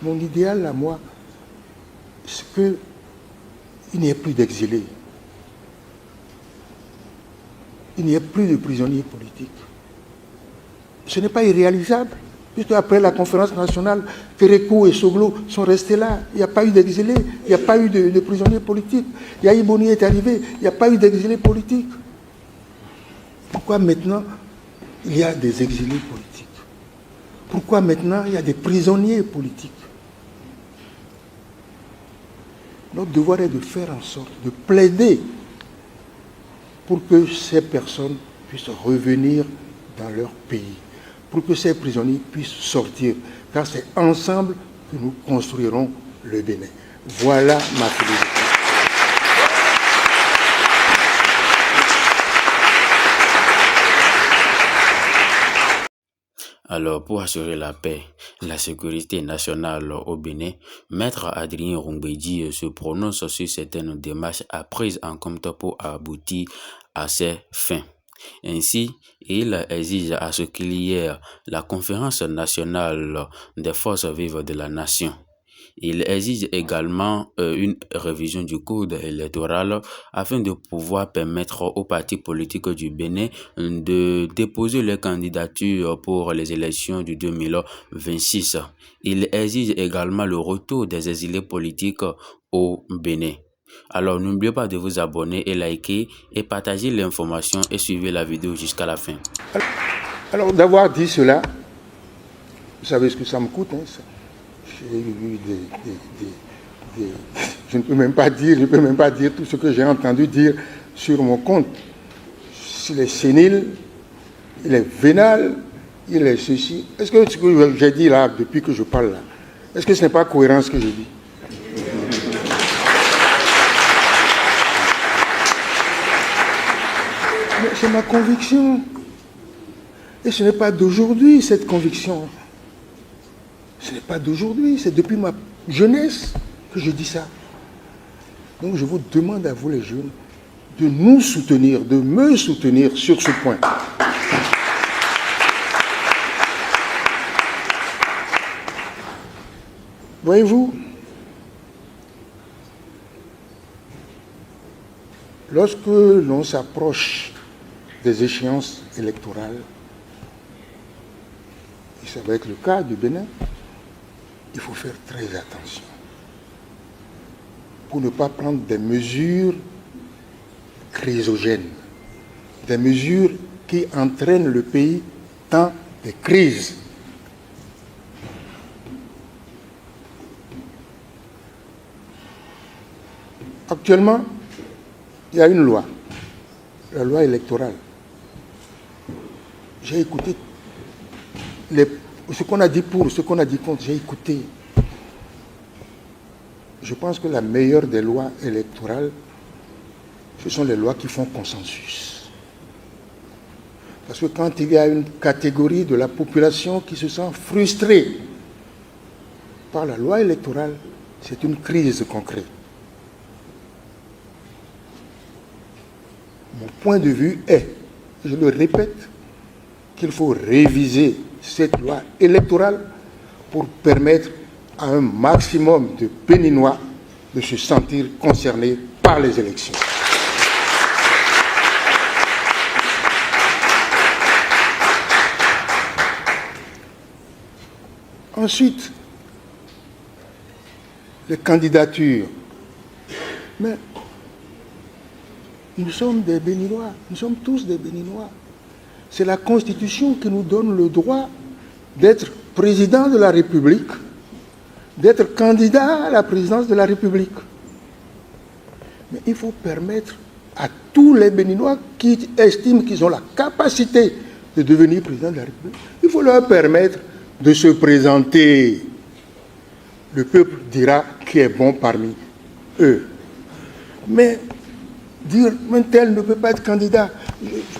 Mon idéal à moi, c'est qu'il n'y ait plus d'exilés. Il n'y ait plus de prisonniers politiques. Ce n'est pas irréalisable, puisque après la conférence nationale, Kérékou et Soglo sont restés là. Il n'y a pas eu d'exilés, il n'y a pas eu de prisonniers politiques. Yahi Boni est arrivé, il n'y a pas eu d'exilés politiques. Pourquoi maintenant il y a des exilés politiques? Pourquoi maintenant il y a des prisonniers politiques? Notre devoir est de faire en sorte, de plaider pour que ces personnes puissent revenir dans leur pays, pour que ces prisonniers puissent sortir, car c'est ensemble que nous construirons le Bénin. Voilà ma philosophie. Alors, pour assurer la paix, la sécurité nationale au Bénin, Maître Adrien Roumbédi se prononce sur certaines démarches prises en compte pour aboutir à ces fins. Ainsi, il exige à ce qu'il y ait la conférence nationale des forces vives de la nation. Il exige également une révision du code électoral afin de pouvoir permettre aux partis politiques du Bénin de déposer leurs candidatures pour les élections du 2026. Il exige également le retour des exilés politiques au Bénin. Alors n'oubliez pas de vous abonner et liker et partager l'information et suivez la vidéo jusqu'à la fin. Alors d'avoir dit cela, vous savez ce que ça me coûte, hein, ça. J'ai eu je ne peux même pas dire tout ce que j'ai entendu dire sur mon compte. S'il est sénile, il est vénal, il est ceci. Est-ce que ce que j'ai dit là, depuis que je parle là, est-ce que ce n'est pas cohérent ce que je dis? Mais c'est ma conviction. Et ce n'est pas d'aujourd'hui cette conviction. Ce n'est pas d'aujourd'hui, c'est depuis ma jeunesse que je dis ça. Donc je vous demande à vous les jeunes de nous soutenir, de me soutenir sur ce point. Voyez-vous, lorsque l'on s'approche des échéances électorales, et ça va être le cas du Bénin, il faut faire très attention pour ne pas prendre des mesures chrysogènes, des mesures qui entraînent le pays dans des crises. Actuellement, il y a une loi, la loi électorale. J'ai écouté ce qu'on a dit pour, ce qu'on a dit contre, j'ai écouté. Je pense que la meilleure des lois électorales, ce sont les lois qui font consensus. Parce que quand il y a une catégorie de la population qui se sent frustrée par la loi électorale, c'est une crise concrète. Mon point de vue est, je le répète, qu'il faut réviser cette loi électorale pour permettre à un maximum de Béninois de se sentir concernés par les élections. Ensuite, les candidatures. Mais nous sommes des Béninois, nous sommes tous des Béninois. C'est la Constitution qui nous donne le droit d'être président de la République, d'être candidat à la présidence de la République. Mais il faut permettre à tous les Béninois qui estiment qu'ils ont la capacité de devenir président de la République, il faut leur permettre de se présenter. Le peuple dira qui est bon parmi eux. Mais dire un tel ne peut pas être candidat,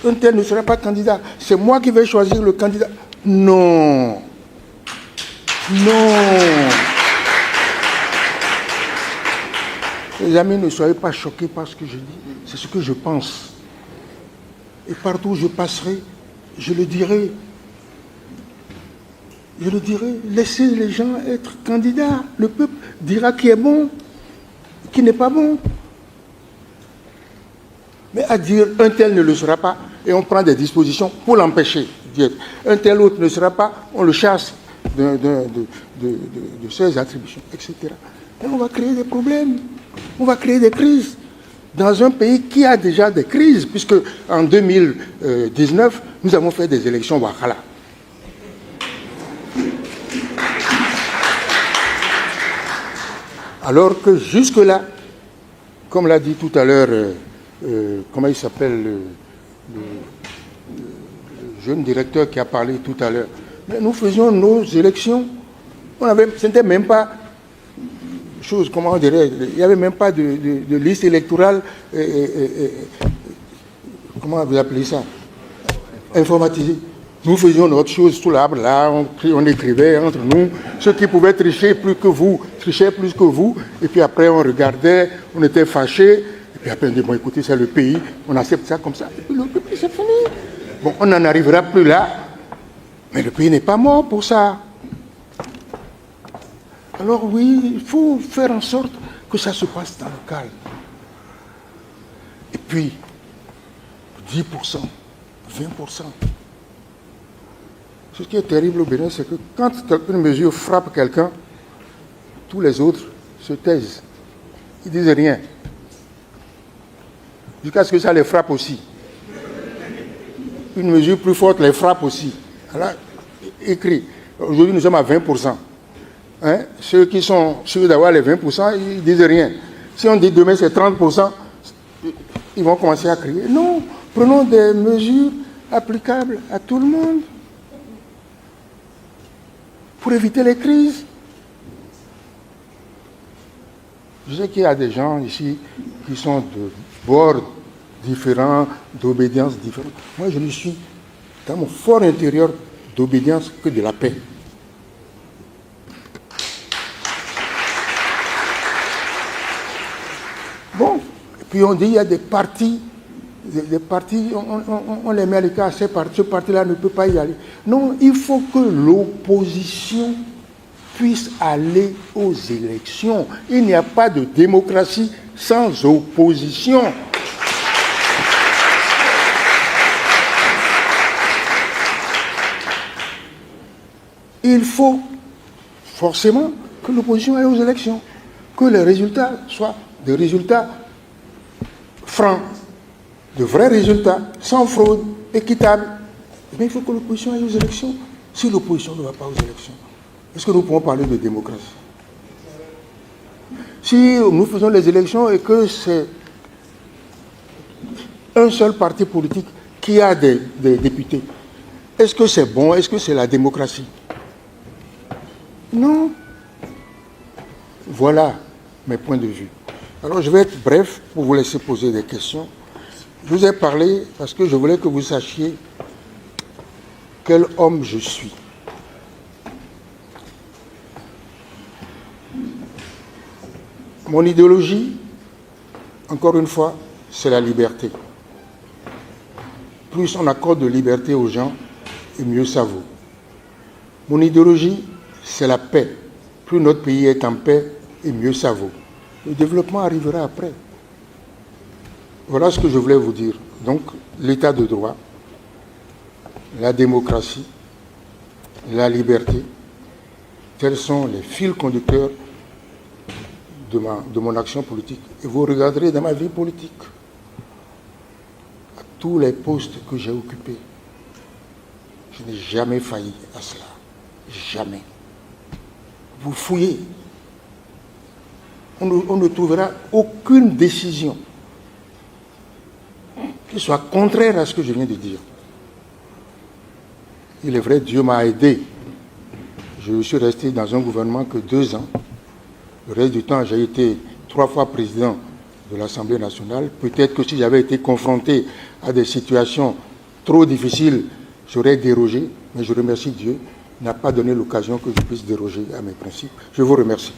un tel ne sera pas candidat, c'est moi qui vais choisir le candidat. Non. Non. Les amis, ne soyez pas choqués par ce que je dis. C'est ce que je pense. Et partout où je passerai, je le dirai. je le dirais, laissez les gens être candidats. Le peuple dira qui est bon, qui n'est pas bon. Mais à dire un tel ne le sera pas, et on prend des dispositions pour l'empêcher d'être. Un tel autre ne sera pas, on le chasse de ses attributions, etc. Et on va créer des problèmes, on va créer des crises dans un pays qui a déjà des crises, puisque en 2019, nous avons fait des élections Wakala. Alors que jusque-là, comme l'a dit tout à l'heure, comment il s'appelle, le jeune directeur qui a parlé tout à l'heure, mais nous faisions nos élections, ce n'était même pas chose, comment on dirait, il n'y avait même pas de liste électorale, comment vous appelez ça, informatisée. Nous faisions notre chose sous l'arbre, là, on écrivait entre nous. Ceux qui pouvaient tricher plus que vous, trichaient plus que vous. Et puis après, on regardait, on était fâchés. Et puis après, on dit, bon, écoutez, c'est le pays, on accepte ça comme ça. Et puis le pays, c'est fini. Bon, on n'en arrivera plus là. Mais le pays n'est pas mort pour ça. Alors oui, il faut faire en sorte que ça se passe dans le calme. Et puis, 10%, 20%. Ce qui est terrible au Bénin, c'est que quand une mesure frappe quelqu'un, tous les autres se taisent. Ils ne disent rien. Jusqu'à ce que ça les frappe aussi. Une mesure plus forte les frappe aussi. Alors, écrit. Aujourd'hui, nous sommes à 20%. Hein? Ceux qui sont sûrs d'avoir les 20%, ils ne disent rien. Si on dit demain c'est 30%, ils vont commencer à crier. Non, prenons des mesures applicables à tout le monde. Pour éviter les crises. Je sais qu'il y a des gens ici qui sont de bords différents, d'obédience différente. Moi, je ne suis dans mon fort intérieur d'obédience que de la paix. Bon, et puis on dit qu'il y a des partis, on les met à l'écart, ce parti-là ne peut pas y aller. Non, il faut que l'opposition puisse aller aux élections. Il n'y a pas de démocratie sans opposition. Il faut forcément que l'opposition aille aux élections, que les résultats soient des résultats francs, de vrais résultats, sans fraude, équitables. Eh bien, il faut que l'opposition aille aux élections. Si l'opposition ne va pas aux élections, est-ce que nous pouvons parler de démocratie? Si nous faisons les élections et que c'est un seul parti politique qui a des députés, est-ce que c'est bon? Est-ce que c'est la démocratie? Non. Voilà mes points de vue. Alors je vais être bref pour vous laisser poser des questions. Je vous ai parlé parce que je voulais que vous sachiez quel homme je suis. Mon idéologie, encore une fois, c'est la liberté. Plus on accorde de liberté aux gens, et mieux ça vaut. Mon idéologie, c'est la paix. Plus notre pays est en paix, et mieux ça vaut. Le développement arrivera après. Voilà ce que je voulais vous dire. Donc, l'état de droit, la démocratie, la liberté, tels sont les fils conducteurs de mon action politique. Et vous regarderez dans ma vie politique, à tous les postes que j'ai occupés, je n'ai jamais failli à cela. Jamais. Vous fouillez. On ne trouvera aucune décision qui soit contraire à ce que je viens de dire. Il est vrai, Dieu m'a aidé. Je suis resté dans un gouvernement que 2 ans. Le reste du temps, j'ai été 3 fois président de l'Assemblée nationale. Peut-être que si j'avais été confronté à des situations trop difficiles, j'aurais dérogé. Mais je remercie Dieu, il n'a pas donné l'occasion que je puisse déroger à mes principes. Je vous remercie.